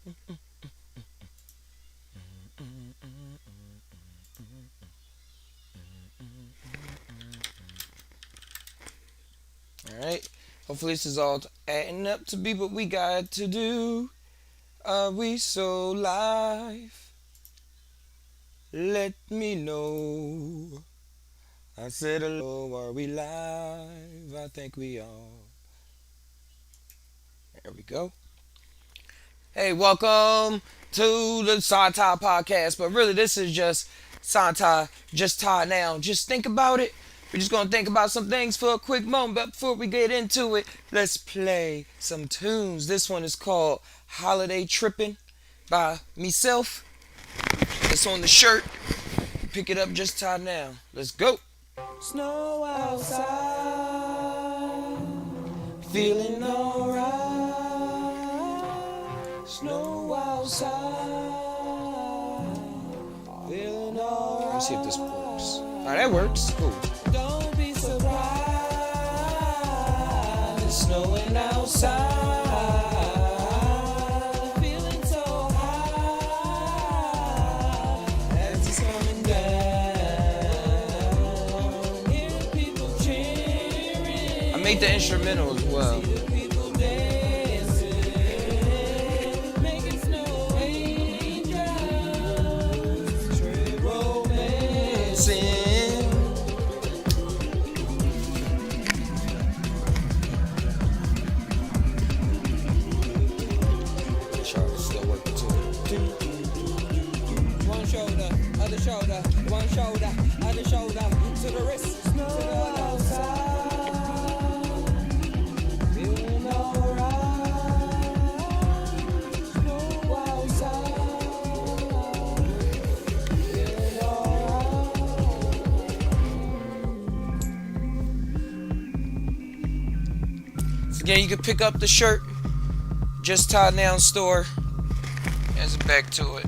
All right. Hopefully this is all adding up to be what we got to do. Are we so live? Let me know. I said hello. Are we live? I think we are. There we go. Hey, welcome to the Sauntai podcast. But really, this is just Sauntai, just tie now. Just think about it. We're just gonna think about some things for a quick moment. But before we get into it, let's play some tunes. This one is called "Holiday Trippin'" by myself. It's on the shirt. Pick it up, just tie now. Let's go. Snow outside, feeling alright. Snow outside, feeling alright. Let me see if this works. Oh, that works. Cool. Don't be surprised. It's snowing outside. Feeling so high as it's coming down. Hear people cheering. I made the instrumental as well. One shoulder, other shoulder, one shoulder, other shoulder, to the wrist, to the outside. Feeling alright. Snow outside. Feeling alright. So again, you can pick up the shirt. Just Tie Down store. Let's back to it.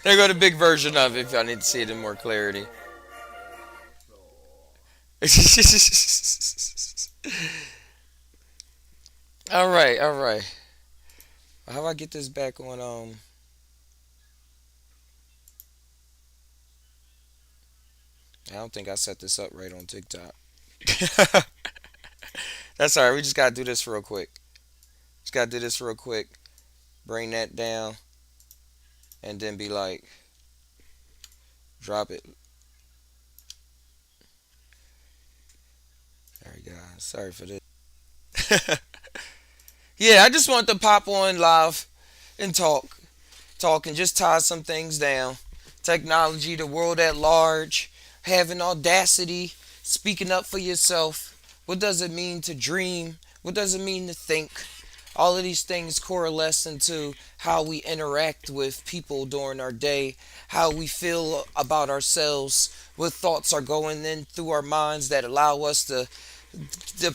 There go the big version of it if I need to see it in more clarity. All right, all right. How do I get this back on? I don't think I set this up right on TikTok. That's all right. We just gotta do this real quick. Just gotta do this real quick. Bring that down, and then be like, drop it. There we go. Sorry for this. Yeah, I just want to pop on live and talk and just tie some things down. Technology, the world at large, having audacity, speaking up for yourself. What does it mean to dream? What does it mean to think? All of these things coalesce into how we interact with people during our day, how we feel about ourselves, what thoughts are going in through our minds that allow us to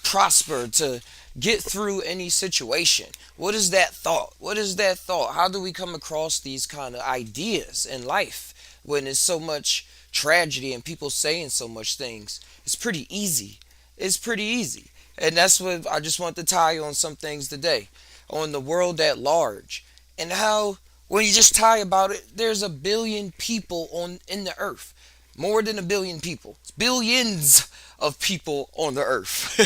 prosper, to get through any situation. What is that thought? What is that thought? How do we come across these kind of ideas in life when there's so much tragedy and people saying so much things? It's pretty easy. It's pretty easy. And that's what I just want to tie on some things today. On the world at large. And how when you just tie about it, there's a billion people on in the earth. More than a billion people. It's billions of people on the earth.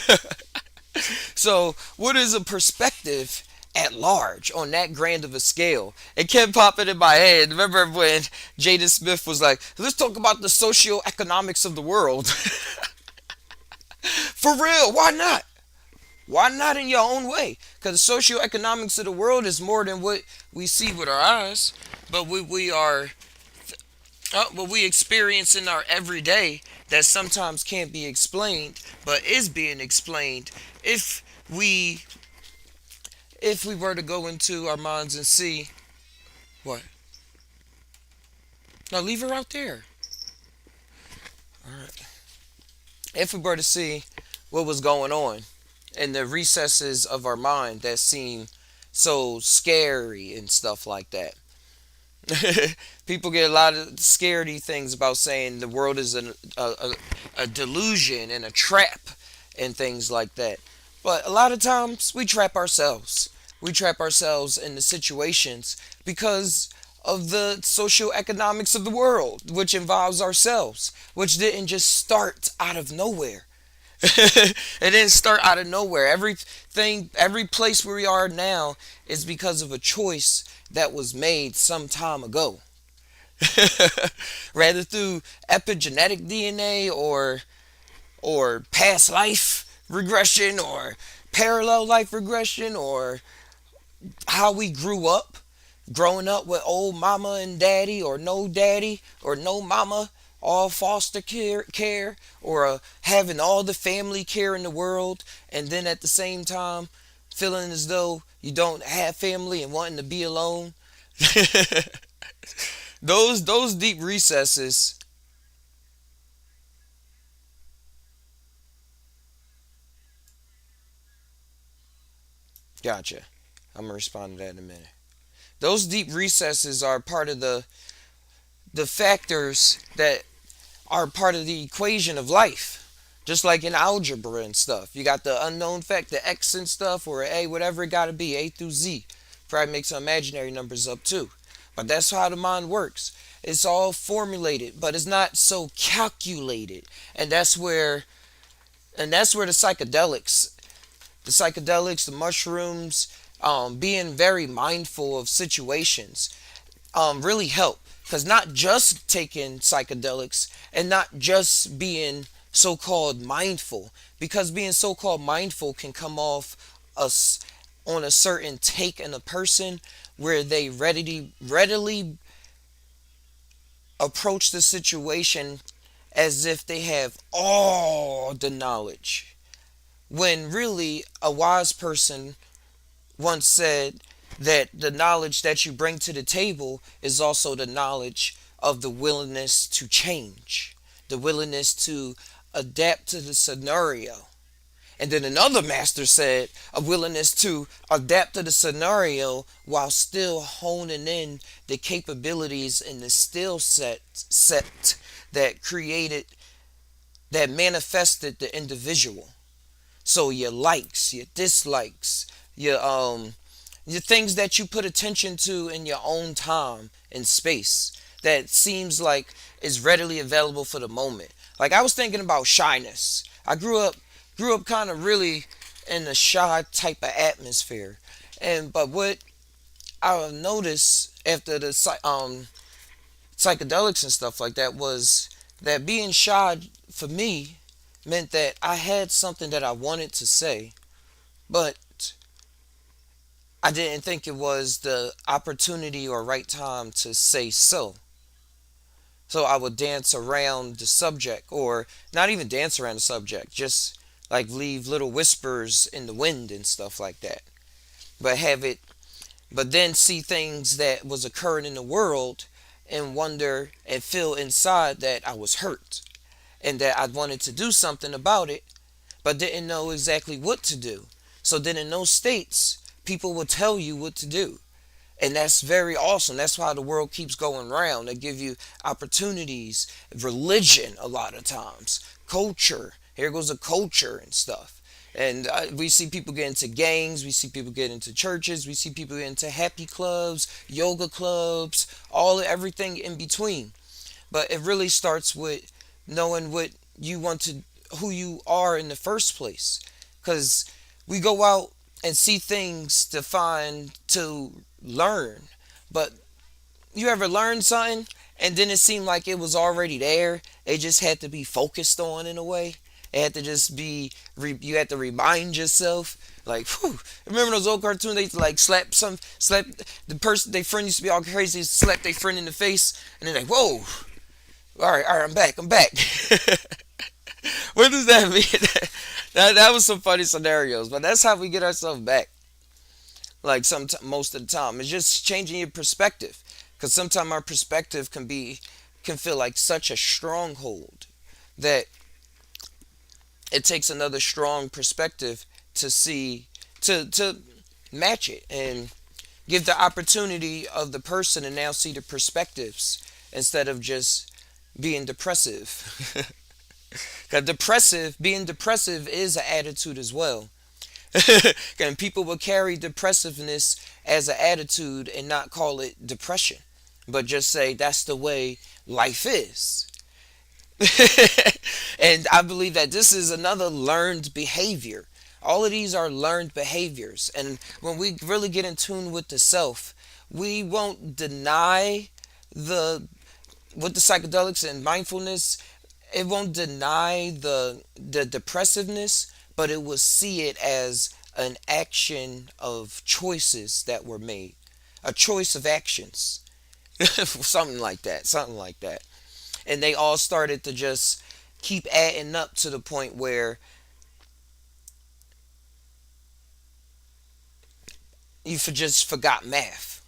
So, what is a perspective at large on that grand of a scale? It kept popping in my head. Remember when Jada Smith was like, let's talk about the socioeconomics of the world? For real, why not? Why not in your own way? Because the socioeconomics of the world is more than what we see with our eyes, but what we experience in our everyday that sometimes can't be explained, but is being explained if we if we were to go into our minds and see what. Now leave her out there. All right. If we were to see what was going on in the recesses of our mind that seem so scary and stuff like that. People get a lot of scaredy things about saying the world is a delusion and a trap and things like that. But a lot of times we trap ourselves. We trap ourselves in the situations because of the socioeconomics of the world, which involves ourselves, which didn't just start out of nowhere. It didn't start out of nowhere. Everything, every place where we are now is because of a choice that was made some time ago. Rather through epigenetic DNA or past life regression or parallel life regression or how we grew up, growing up with old mama and daddy or no mama, all foster care or having all the family care in the world, and then at the same time feeling as though you don't have family and wanting to be alone. Those deep recesses. Gotcha. I'm gonna respond to that in a minute. Those deep recesses are part of the factors that are part of the equation of life. Just like in algebra and stuff. You got the unknown fact, the X and stuff, or A, whatever it gotta be, A through Z. Probably make some imaginary numbers up too. But that's how the mind works. It's all formulated, but it's not so calculated. And that's where the psychedelics, the mushrooms, being very mindful of situations really help. Because not just taking psychedelics and not just being so called mindful, because being so called mindful can come off us on a certain take in a person where they readily approach the situation as if they have all the knowledge. When really, a wise person once said that the knowledge that you bring to the table is also the knowledge of the willingness to change, the willingness to adapt to the scenario. And then another master said a willingness to adapt to the scenario while still honing in the capabilities and the set that created, that manifested the individual. So your likes, your dislikes, your things that you put attention to in your own time and space that seems like is readily available for the moment. Like I was thinking about shyness. I grew up kind of really in a shy type of atmosphere. And but what I noticed after the psychedelics and stuff like that was that being shy for me meant that I had something that I wanted to say, but I didn't think it was the opportunity or right time to say so. So I would dance around the subject, or not even dance around the subject, just like leave little whispers in the wind and stuff like that. But have it, but then see things that was occurring in the world and wonder and feel inside that I was hurt and that I wanted to do something about it, but didn't know exactly what to do. So then in those states, people will tell you what to do. And that's very awesome. That's why the world keeps going round. They give you opportunities, religion a lot of times, culture. Here goes a culture and stuff. And we see people get into gangs, we see people get into churches, we see people get into happy clubs, yoga clubs, everything in between. But it really starts with knowing what you want to, who you are in the first place. Because we go out and see things to learn. But you ever learn something and then it seemed like it was already there? It just had to be focused on in a way. It had to just be, you had to remind yourself. Like, whew, remember those old cartoons? They like slap the person, their friend used to be all crazy, slap their friend in the face, and they're like, whoa, all right, I'm back. What does that mean? That was some funny scenarios, but that's how we get ourselves back. Like most of the time, it's just changing your perspective, because sometimes our perspective can feel like such a stronghold that it takes another strong perspective to see to match it and Give the opportunity of the person to now see the perspectives instead of just being depressive. Because being depressive is an attitude as well. And people will carry depressiveness as an attitude and not call it depression, but just say that's the way life is. And I believe that this is another learned behavior. All of these are learned behaviors. And when we really get in tune with the self, we won't deny the with the psychedelics and mindfulness, it won't deny the depressiveness, but it will see it as an action of choices that were made, a choice of actions, something like that, something like that. And they all started to just keep adding up to the point where just forgot math.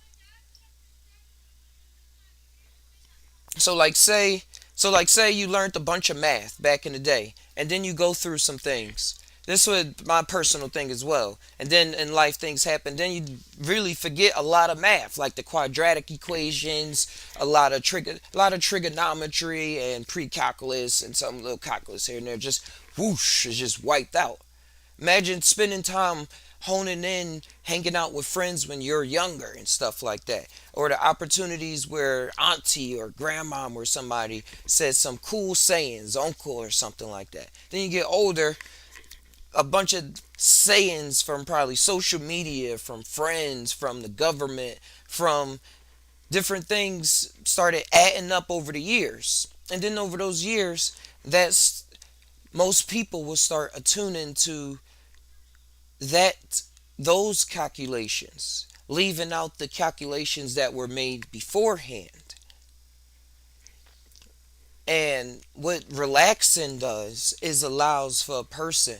So like say say you learned a bunch of math back in the day and then you go through some things. This was my personal thing as well. And then in life things happen. Then you really forget a lot of math, like the quadratic equations, a lot of trigonometry and pre-calculus and some little calculus here and there. Just whoosh, it's just wiped out. Imagine spending time honing in, hanging out with friends when you're younger and stuff like that. Or the opportunities where auntie or grandmom or somebody says some cool sayings, uncle or something like that. Then you get older, a bunch of sayings from probably social media, from friends, from the government, from different things started adding up over the years. And then over those years, that's most people will start attuning to that those calculations, leaving out the calculations that were made beforehand. And what relaxing does is allows for a person,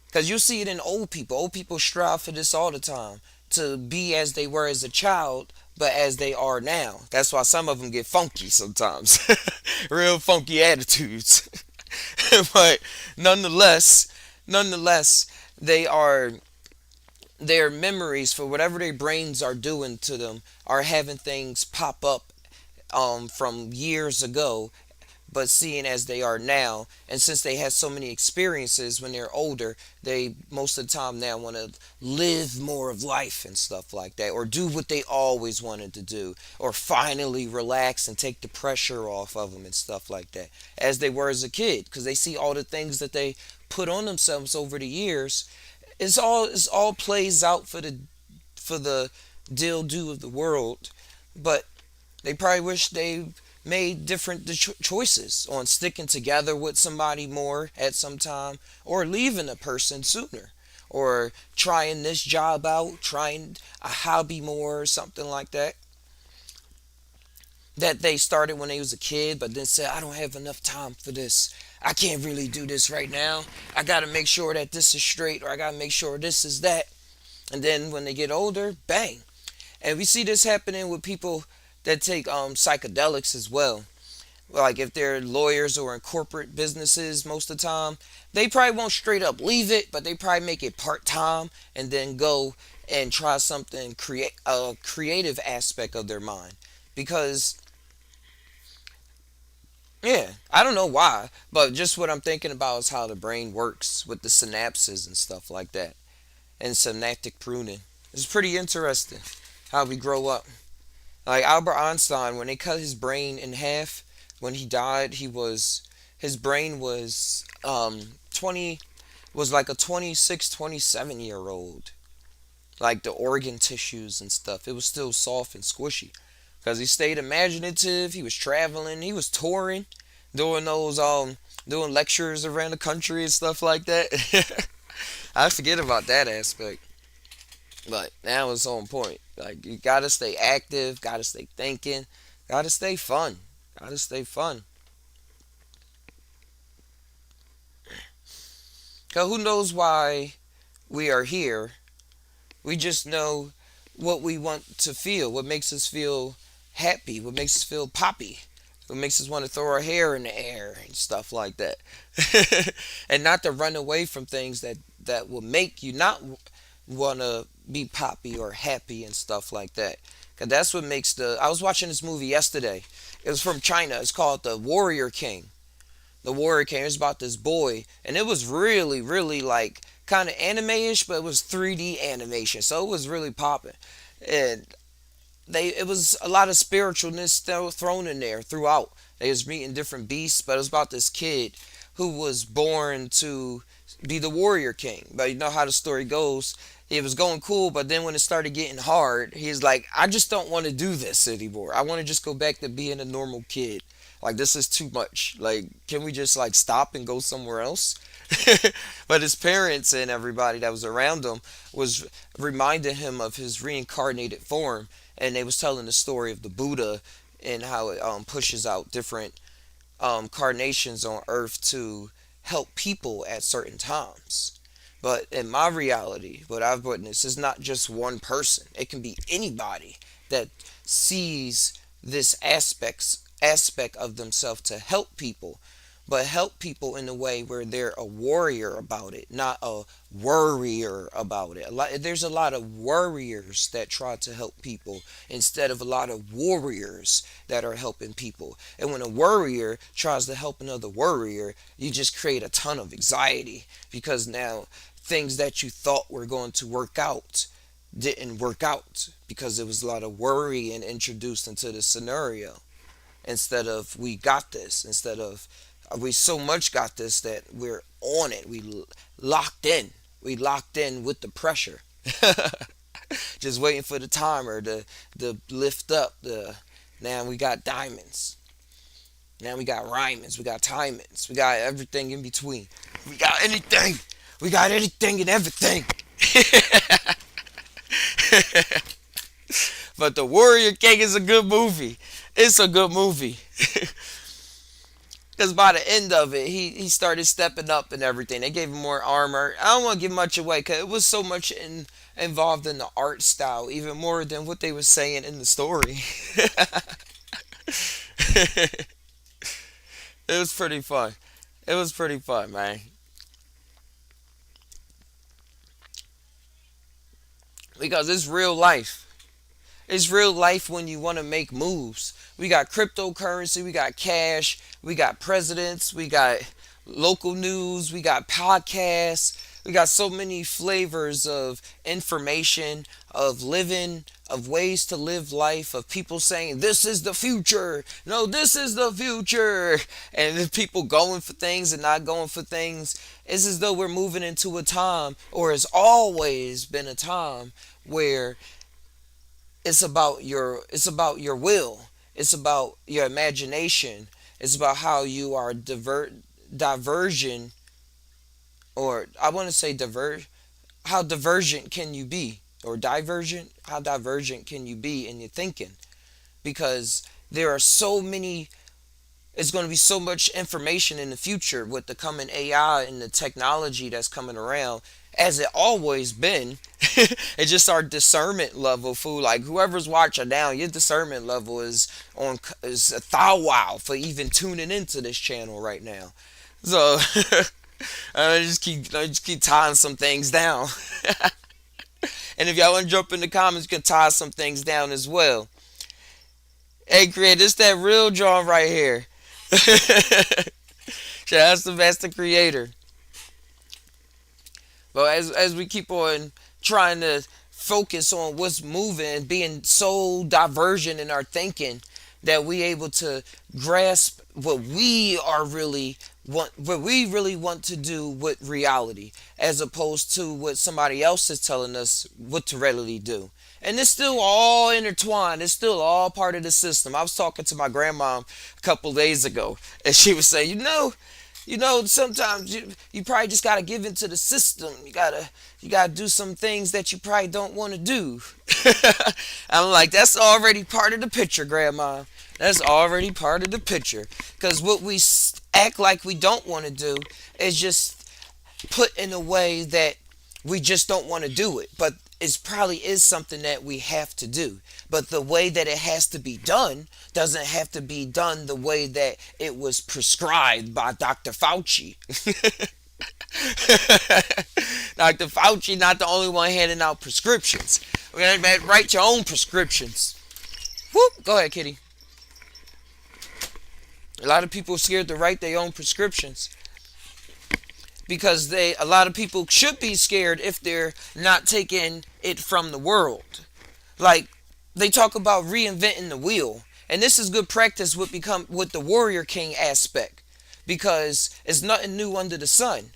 because you see it in old people. Old people strive for this all the time, to be as they were as a child, but as they are now. That's why some of them get funky sometimes, real funky attitudes. But nonetheless, nonetheless, they are their memories for whatever their brains are doing to them are having things pop up from years ago, but seeing as they are now. And since they had so many experiences when they're older, they most of the time now want to live more of life and stuff like that, or do what they always wanted to do, or finally relax and take the pressure off of them and stuff like that, as they were as a kid, because they see all the things that they put on themselves over the years. It's all plays out for the deal do of the world, but they probably wish they made different choices on sticking together with somebody more at some time, or leaving a person sooner, or trying this job out, trying a hobby more, or something like that, that they started when they was a kid, but then said, I don't have enough time for this. I can't really do this right now. I got to make sure that this is straight, or I got to make sure this is that. And then when they get older, bang. And we see this happening with people that take psychedelics as well. Like if they're lawyers or in corporate businesses, most of the time they probably won't straight up leave it, but they probably make it part time and then go and try something, create a creative aspect of their mind. Because yeah, I don't know why, but just what I'm thinking about is how the brain works with the synapses and stuff like that, and synaptic pruning. It's pretty interesting how we grow up. Like Albert Einstein, when they cut his brain in half, when he died, his brain was 20 was like a 26, 27 year old. Like the organ tissues and stuff, it was still soft and squishy because he stayed imaginative. He was traveling, he was touring, doing those doing lectures around the country and stuff like that. I forget about that aspect. But now it's on point. Like you gotta stay active, gotta stay thinking, gotta stay fun. Gotta stay fun. Cause who knows why we are here? We just know what we want to feel, what makes us feel happy, what makes us feel poppy, what makes us want to throw our hair in the air and stuff like that. And not to run away from things that will make you not want to be poppy or happy and stuff like that. 'Cause that's what makes the. I was watching this movie yesterday. It was from China. It's called The Warrior King. The Warrior King. It's about this boy, and it was really, really like kind of anime-ish, but it was 3D animation, so it was really popping. And it was a lot of spiritualness still thrown in there throughout. They was meeting different beasts, but it was about this kid who was born to be the warrior king. But you know how the story goes. It was going cool, but then when it started getting hard, he's like, I just don't want to do this anymore. I want to just go back to being a normal kid. Like this is too much. Like, can we just like stop and go somewhere else? But his parents and everybody that was around him was reminding him of his reincarnated form, and they was telling the story of the Buddha and how it pushes out different carnations on Earth to help people at certain times. But in my reality, what I've witnessed is not just one person. It can be anybody that sees this aspect of themselves to help people, but help people in a way where they're a warrior about it, not a worrier about it. There's a lot of worriers that try to help people instead of a lot of warriors that are helping people. And when a worrier tries to help another worrier, you just create a ton of anxiety because now things that you thought were going to work out didn't work out because there was a lot of worry and introduced into the scenario instead of we got this, instead of we so much got this that we're on it. Locked in. We locked in with the pressure. Just waiting for the timer to lift up. Now we got diamonds. Now we got rhymings. We got timings. We got everything in between. We got anything. We got anything and everything. But The Warrior King is a good movie. It's a good movie. Because by the end of it, he started stepping up and everything. They gave him more armor. I don't want to give much away because it was so much involved in the art style, even more than what they were saying in the story. It was pretty fun. It was pretty fun, man. Because it's real life. It's real life when you want to make moves. We got cryptocurrency, we got cash, we got presidents, we got local news, we got podcasts, we got so many flavors of information, of living, of ways to live life, of people saying, this is the future. No, this is the future. And then people going for things and not going for things. It's as though we're moving into a time, or has always been a time, where it's about your will. It's about your imagination. It's about how you are diversion, or I want to say how divergent can you be, or divergent, how divergent can you be in your thinking, because there are so many. It's going to be so much information in the future with the coming AI and the technology that's coming around, as it always been. It's just our discernment level, fool. Like whoever's watching now, your discernment level is a thou wow for even tuning into this channel right now. So I just keep tying some things down. And if y'all want to jump in the comments, you can tie some things down as well. Hey, Creator, this that real John right here. Shout out to Master Creator. But as we keep on trying to focus on what's moving and being so divergent in our thinking, that we able to grasp what we really want to do with reality, as opposed to what somebody else is telling us what to really do. And it's still all intertwined. It's still all part of the system. I was talking to my grandma a couple days ago, and she was saying, sometimes you probably just gotta give into the system. You gotta do some things that you probably don't want to do. I'm like, that's already part of the picture, Grandma. That's already part of the picture. Because what we act like we don't want to do is just put in a way that we just don't want to do it. But it probably is something that we have to do. But the way that it has to be done doesn't have to be done the way that it was prescribed by Dr. Fauci. Dr. Fauci not the only one handing out prescriptions. We're gonna write your own prescriptions. Whoop. Go ahead, Kitty. A lot of people are scared to write their own prescriptions because a lot of people should be scared if they're not taking it from the world. Like, they talk about reinventing the wheel, and this is good practice with the warrior king aspect, because it's nothing new under the sun.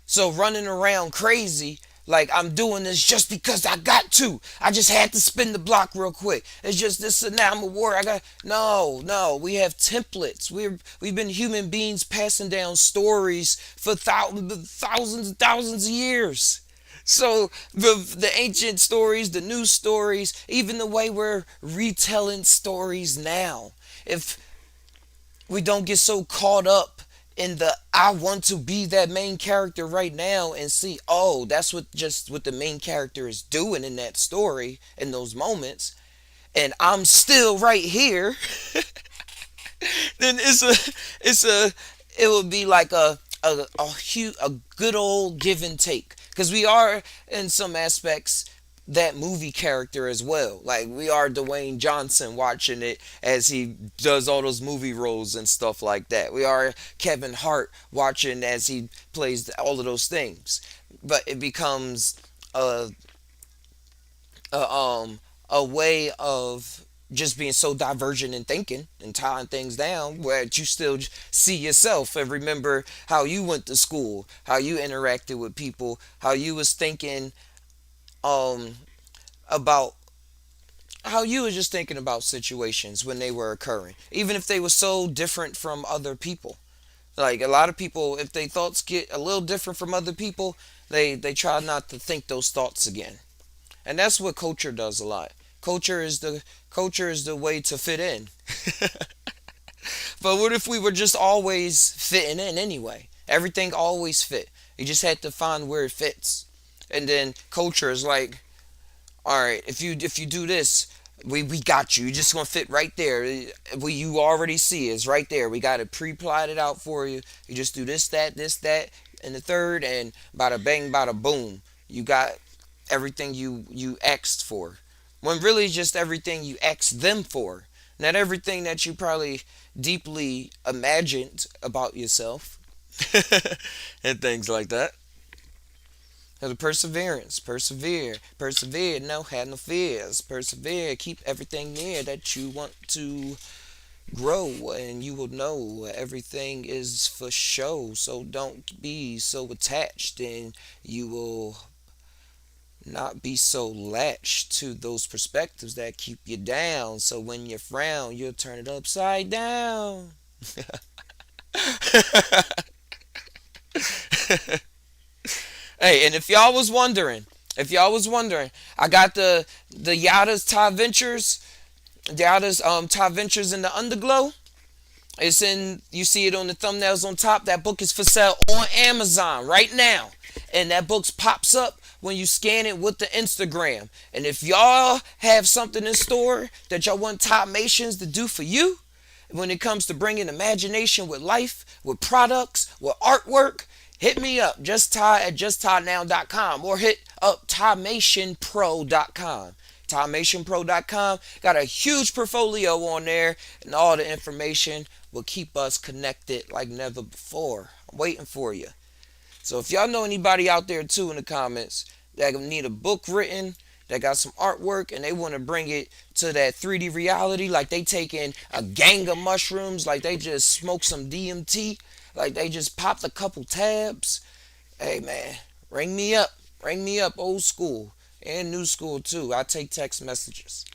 So running around crazy like I'm doing this just because I got to. I just had to spin the block real quick. It's just this and now I'm a warrior. I got no, no. We have templates. We've been human beings passing down stories for thousands and thousands of years. So the ancient stories, the new stories, even the way we're retelling stories now. If we don't get so caught up in the I want to be that main character right now and see, oh, that's what the main character is doing in that story in those moments, and I'm still right here, then it would be like a good old give and take, because we are in some aspects that movie character as well. Like, we are Dwayne Johnson watching it as he does all those movie roles and stuff like that. We are Kevin Hart watching as he plays all of those things. But it becomes a a, um a way of just being so divergent in thinking and tying things down where you still see yourself and remember how you went to school, how you interacted with people, how you was thinking um about how you were just thinking about situations when they were occurring, even if they were so different from other people. Like, a lot of people, if they thoughts get a little different from other people, they try not to think those thoughts again. And that's what culture does a lot. Culture is the way to fit in. But what if we were just always fitting in anyway? Everything always fit. You just had to find where it fits. And then culture is like, all right, if you do this, we got you. You just gonna fit right there. You already see it's right there. We got it pre-plotted out for you. You just do this, that, and the third, and bada bang, bada boom. You got everything you asked for. When really it's just everything you asked them for. Not everything that you probably deeply imagined about yourself. And things like that. The perseverance, persevere, no, have no fears, persevere, keep everything near that you want to grow, and you will know everything is for show. So don't be so attached, and you will not be so latched to those perspectives that keep you down. So when you frown, you'll turn it upside down. Hey, and if y'all was wondering, I got the Yada's Thai Ventures, Yada's Thai Ventures in the Underglow. It's in, you see it on the thumbnails on top. That book is for sale on Amazon right now. And that book pops up when you scan it with the Instagram. And if y'all have something in store that y'all want Top Nations to do for you, when it comes to bringing imagination with life, with products, with artwork, hit me up, justtime@justtime.com, or hit up timationpro.com. Timationpro.com got a huge portfolio on there, and all the information will keep us connected like never before. I'm waiting for you. So if y'all know anybody out there too in the comments that need a book written, that got some artwork, and they want to bring it to that 3D reality, like they taking a gang of mushrooms, like they just smoked some DMT, like they just popped a couple tabs, hey man, ring me up. Ring me up, old school and new school too. I take text messages.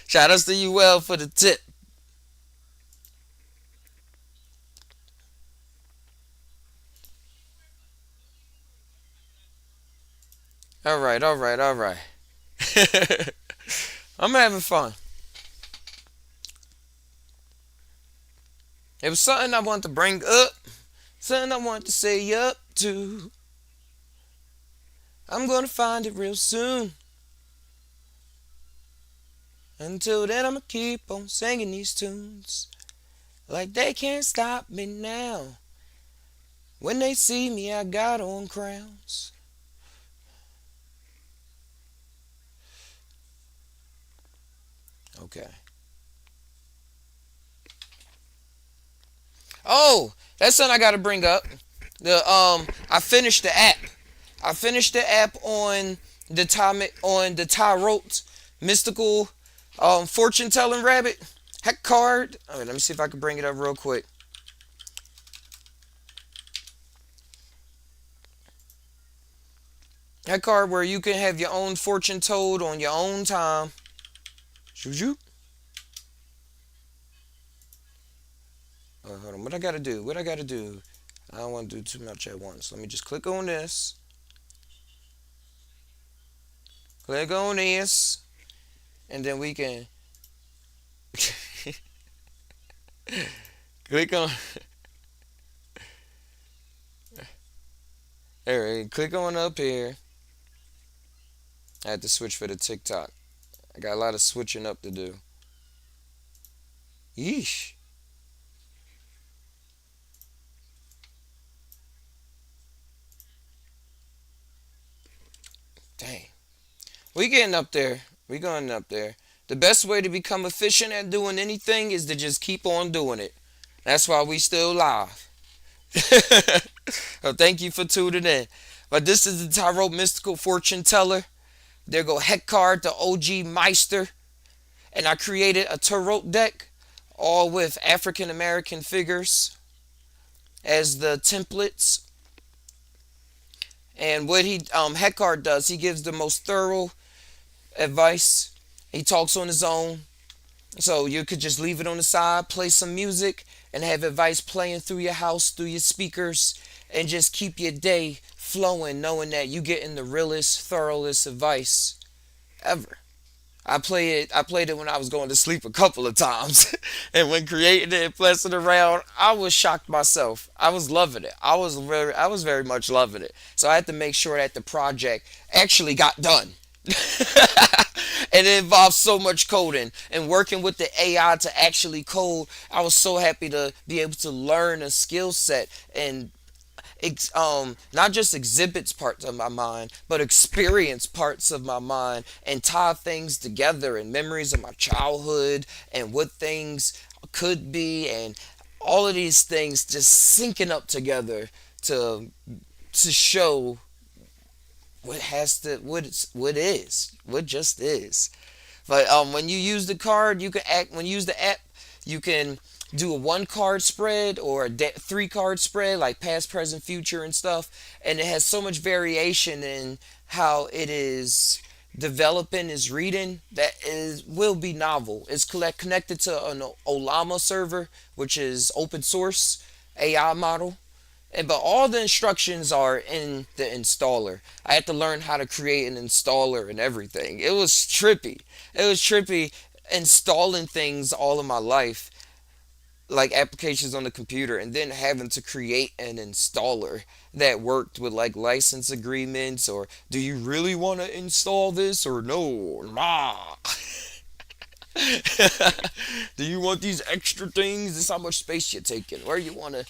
Shout outs to you, well, for the tip. All right, all right, all right. I'm having fun. It was something I wanted to bring up, something I wanted to say up to. I'm gonna find it real soon. Until then, I'ma keep on singing these tunes like they can't stop me now. When they see me, I got on crowns. Okay. Oh, that's something I gotta bring up. I finished the app. I finished the app on the Tarot mystical fortune telling rabbit heck card. All right, let me see if I can bring it up real quick. Heck card where you can have your own fortune told on your own time. Shoo. Hold on, what I gotta do? What I gotta do? I don't want to do too much at once. Let me just click on this. Click on this, and then we can click on. Alright, click on up here. I had to switch for the TikTok. I got a lot of switching up to do. Yeesh. Dang. We getting up there. We going up there. The best way to become efficient at doing anything is to just keep on doing it. That's why we still live. So thank you for tuning in. But this is the Tarot Mystical Fortune Teller. There go Heckard, the OG Meister. And I created a tarot deck, all with African American figures as the templates. And what he Heckard does, he gives the most thorough advice. He talks on his own. So you could just leave it on the side, play some music, and have advice playing through your house, through your speakers, and just keep your day flowing, knowing that you getting the realest, thoroughest advice ever. I played it when I was going to sleep a couple of times. And when creating it and playing around, I was shocked myself. I was loving it. I was very much loving it. So I had to make sure that the project actually got done. And it involves so much coding and working with the AI to actually code. I was so happy to be able to learn a skill set and not just exhibits parts of my mind, but experience parts of my mind and tie things together and memories of my childhood and what things could be and all of these things just syncing up together to show what just is. But when you use the card, you can act. When you use the app, you can do a one card spread or a three card spread, like past, present, future, and stuff. And it has so much variation in how it is developing, is reading, that is will be novel. It's connected to an Olama server, which is open source AI model. But all the instructions are in the installer. I had to learn how to create an installer and everything. It was trippy. It was trippy installing things all of my life, like applications on the computer, and then having to create an installer that worked with like license agreements or do you really want to install this or no, nah. Do you want these extra things? This is how much space you're taking. Where you want to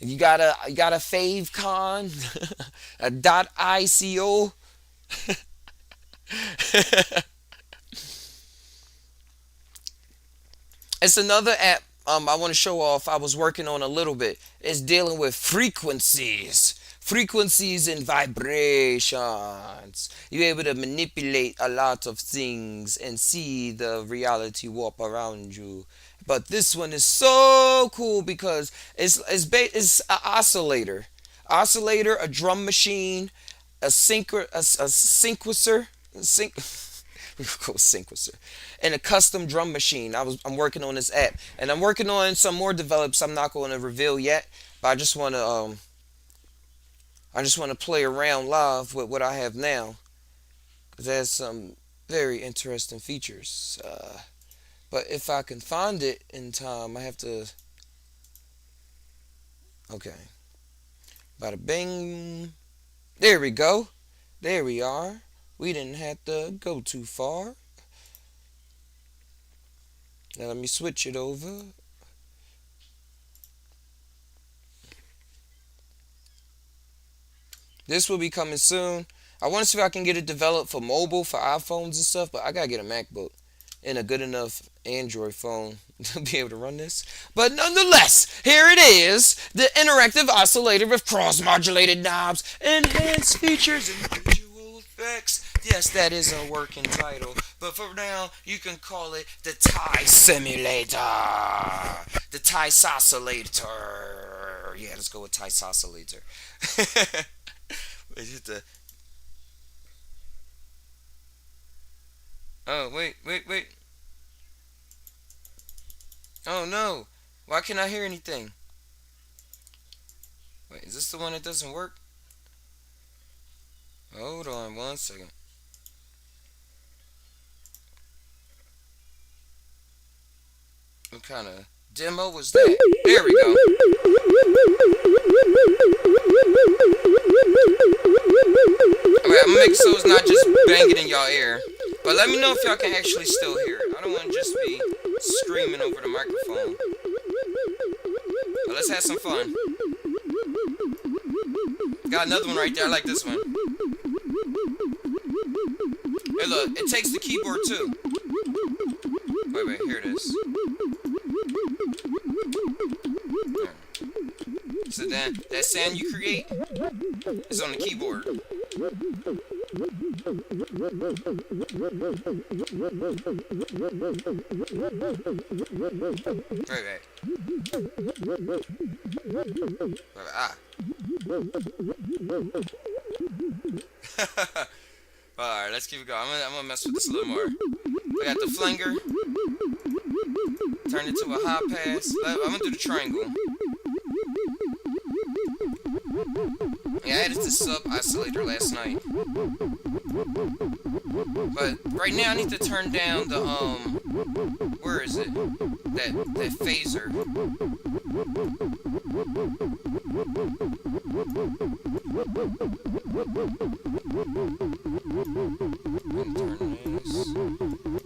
you got a fave con, a .ico. It's another app I want to show off. I was working on a little bit. It's dealing with frequencies and vibrations. You're able to manipulate a lot of things and see the reality warp around you. But this one is so cool because it's an oscillator, a drum machine, a synthesizer, sync, we go synthesizer, and a custom drum machine. I'm working on this app, and I'm working on some more develops. I'm not going to reveal yet, but I just want to play around live with what I have now because it has some very interesting features. But if I can find it in time, I have to. Okay, bada bing. There we go. There we are. We didn't have to go too far. Now let me switch it over. This will be coming soon. I want to see if I can get it developed for mobile, for iPhones and stuff, but I gotta get a MacBook and a good enough Android phone to be able to run this. But nonetheless, here it is, the interactive oscillator with cross-modulated knobs, enhanced features, and visual effects. Yes, that is a working title, but for now, you can call it the Thai Simulator, the Thai Oscillator. Yeah, let's go with Thai Oscillator. Oh, wait. Oh no. Why can't I hear anything? Wait, is this the one that doesn't work? Hold on 1 second. What kind of demo was that? There we go. Alright, I'm gonna make it so it's not just banging in y'all ear. But let me know if y'all can actually still hear it. I don't want to just be screaming over the microphone. But let's have some fun. Got another one right there. I like this one. Hey, look, it takes the keyboard too. Wait, here it is. So then, that sound you create is on the keyboard. Right. Ah. Alright, let's keep it going. I'm gonna mess with this a little more. I got the flanger. Turn it to a high pass. I'm gonna do the triangle. Yeah, I added the sub oscillator last night. But right now I need to turn down the where is it? That phaser.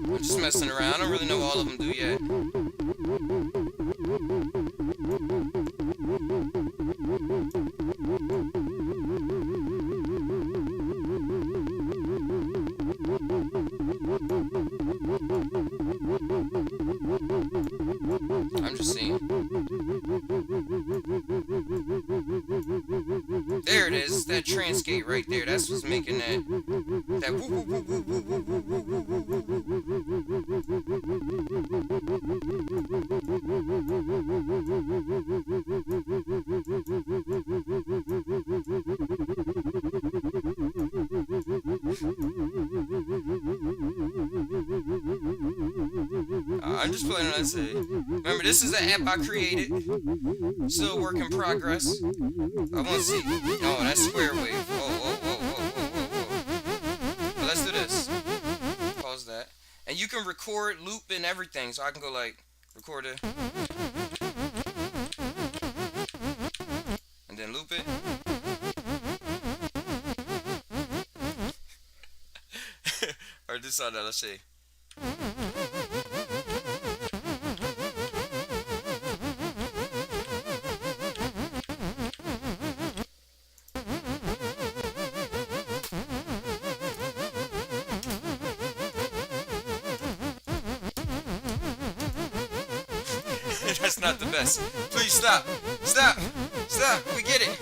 I'm just messing around. I don't really know what all of them do yet. I'm just seeing. There it is. That transgate right there. That's what's making that woo woo woo woo woo woo woo I'm just playing on that. Remember, this is an app I created. Still work in progress. I want to see. Oh, that's square wave. Whoa. But let's do this. Pause that. And you can record, loop, and everything. So I can go like, record it. And then loop it. Or this on that, let's see. That's not the best. Please stop. Stop. We get it.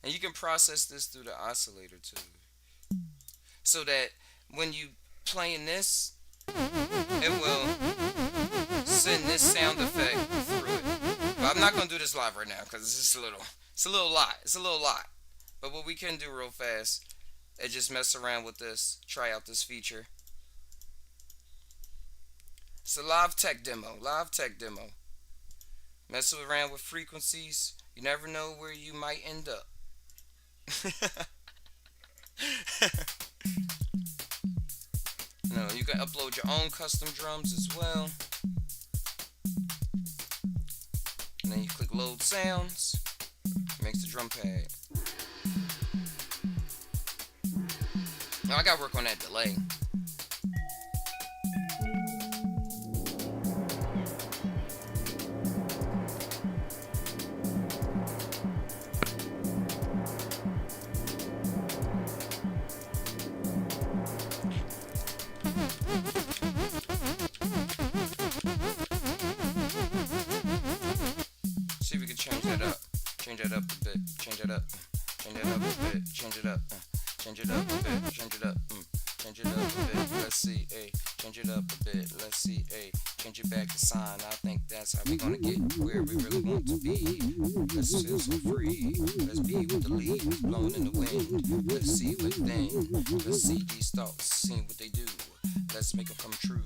And you can process this through the oscillator too. So that when you playing this, it will send this sound effect through it. But I'm not going to do this live right now because it's just a little lot. But what we can do real fast is just mess around with this, try out this feature. It's a live tech demo. Mess around with frequencies. You never know where you might end up. No, you can upload your own custom drums as well. And then you click load sounds. It makes the drum pad. Now I gotta work on that delay. change it up a bit, change it up, change it up a bit, change it up, change it up a bit, change it up, change it up a bit. Let's see, hey, change it up a bit. Let's see, hey, change it back to sign. I think that's how we gonna get where we really want to be. Let's feel so free. Let's be with the leaves blowing in the wind. Let's see within. Let's see these thoughts, see what they do. Let's make them come true.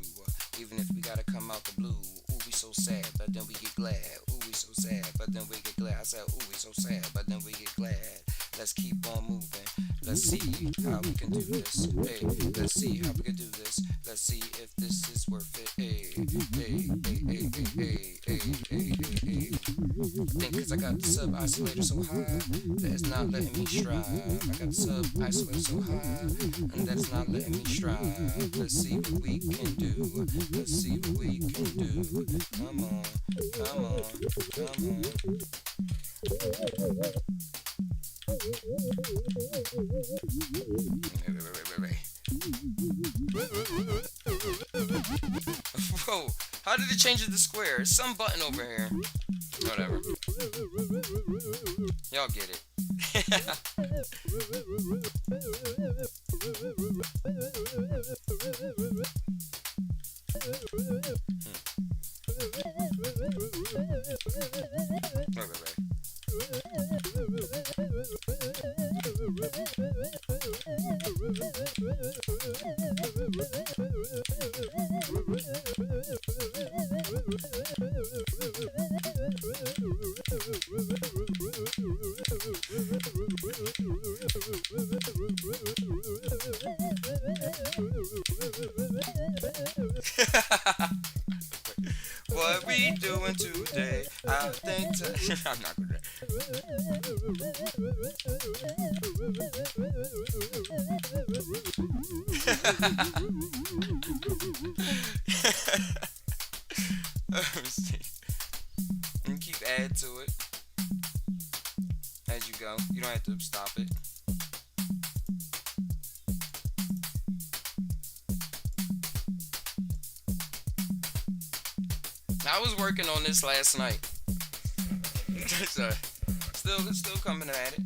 Even if we gotta come out the blue. Ooh, we so sad, but then we get glad. Ooh, we so sad, but then we get glad. I said, ooh, we so sad, but then we get glad. Let's keep on moving. Let's see how we can do this. Hey, let's see how we can do this. Let's see if this is worth it. Hey, hey, hey, hey, hey, hey, hey, hey, hey. Think cause I got the sub isolator so high that it's not letting me strive. I got the sub isolator so high and that's not letting me strive. Let's see what we can do. Let's see what we can do. Come on, come on, come on. Wait. Whoa, how did it change it to square? It's some button over here. Whatever. Y'all get it. Wait. What we doing today? I think I'm not gonna. Let me see. And keep adding to it as you go. You don't have to stop it. I was working on this last night. So, still coming at it.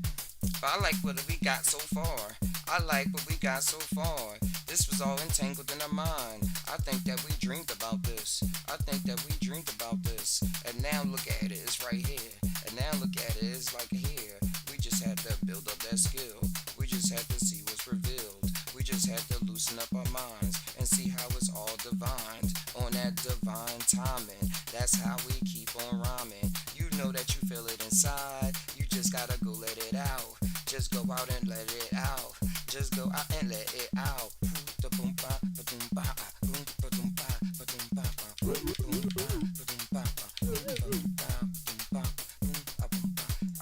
But I like what we got so far. I like what we got so far. This was all entangled in our mind. I think that we dreamed about this. I think that we dreamed about this. And now look at it, it's right here. And now look at it, it's like here. We just had to build up that skill. We just had to see what's revealed. We just had to loosen up our minds and see how it's all divined. On that divine timing, that's how we keep on rhyming. You know that you feel it inside. You just gotta go let it out. Just go out and let it out. Just go out and let it out.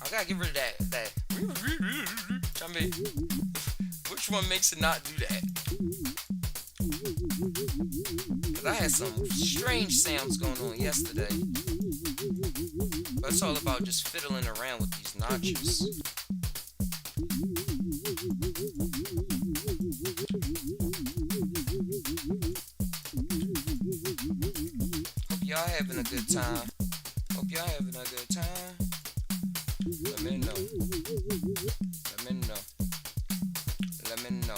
I gotta get rid of that. I mean, which one makes it not do that? Cause I had some strange sounds going on yesterday. But it's all about just fiddling around with these notches. Hope y'all having a good time. Hope y'all having a good time. Let me know. Let me know. Let me know.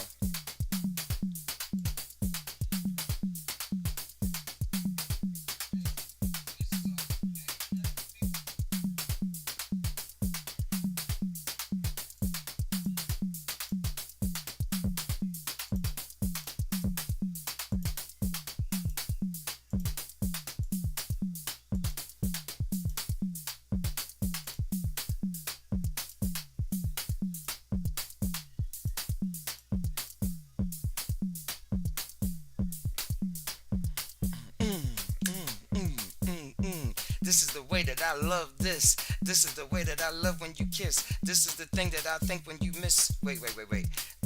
This is the way that I love this. This is the way that I love when you kiss. This is the thing that I think when you miss. Wait.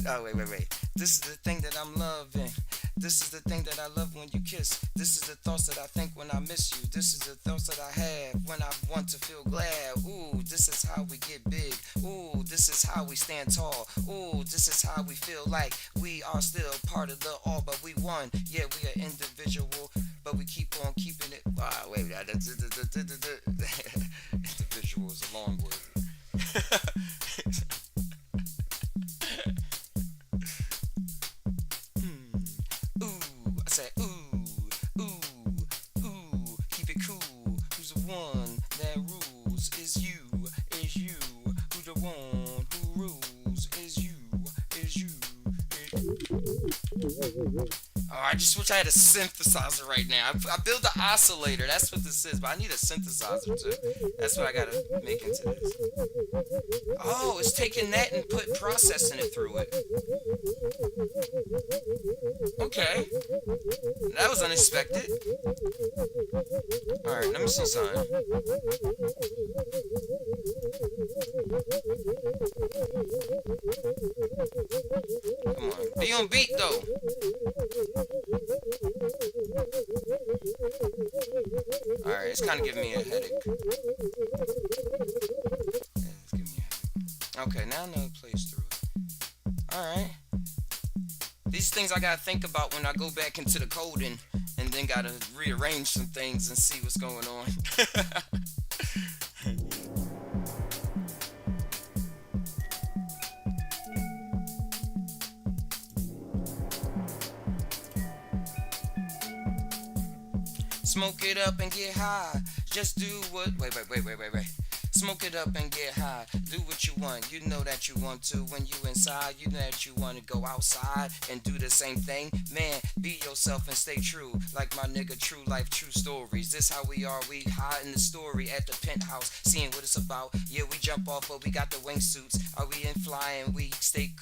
Oh, wait. This is the thing that I'm loving. This is the thing that I love when you kiss. This is the thoughts that I think when I miss you. This is the thoughts that I have when I want to feel glad. Ooh, this is how we get big. Ooh, this is how we stand tall. Ooh, this is how we feel like we are still part of the all, but we won. Yeah, we are individual, but we keep on keeping it. Wait, individual is a long word. Oh, I just wish I had a synthesizer right now. I built the oscillator. That's what this is, but I need a synthesizer too. That's what I gotta make into this. Oh, it's taking that and processing it through it. Okay, that was unexpected. All right, let me see something. Come on, be on beat though. All right, it's kind of giving me a headache. Yeah, it's giving me a headache. Okay, now I know it plays through it. All right. These things I gotta think about when I go back into the coding, and then gotta rearrange some things and see what's going on. Smoke it up and get high. Just do what. Wait. Smoke it up and get high. Do what you want. You know that you want to when you inside. You know that you want to go outside and do the same thing. Man, be yourself and stay true. Like my nigga, true life, true stories. This how we are. We high in the story at the penthouse, seeing what it's about. Yeah, we jump off, but we got the wingsuits. Are we in flying? We stay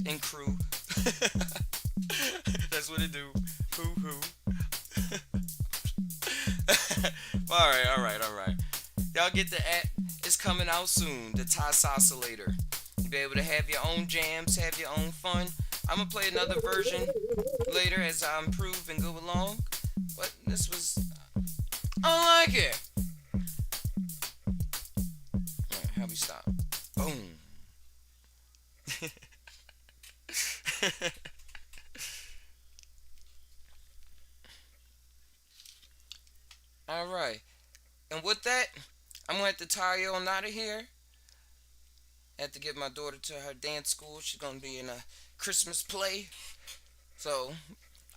in crew. That's what it do. Hoo hoo. All right. Y'all get the app. It's coming out soon. The Toss Oscillator. You'll be able to have your own jams, have your own fun. I'm gonna play another version later as I improve and go along. But this was, I like it. Alright, how we stop? Boom. All right. And with that, I'm gonna have to tie you on out of here. I have to get my daughter to her dance school. She's gonna be in a Christmas play. So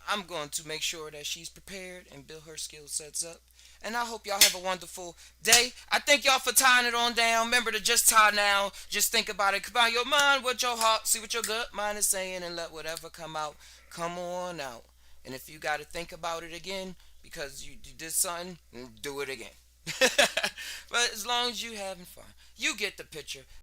I'm going to make sure that she's prepared and build her skill sets up. And I hope y'all have a wonderful day. I thank y'all for tying it on down. Remember to just tie now. Just think about it. Combine your mind with your heart. See what your gut mind is saying and let whatever come out come on out. And if you got to think about it again because you did something, do it again. But as long as you having fun, you get the picture.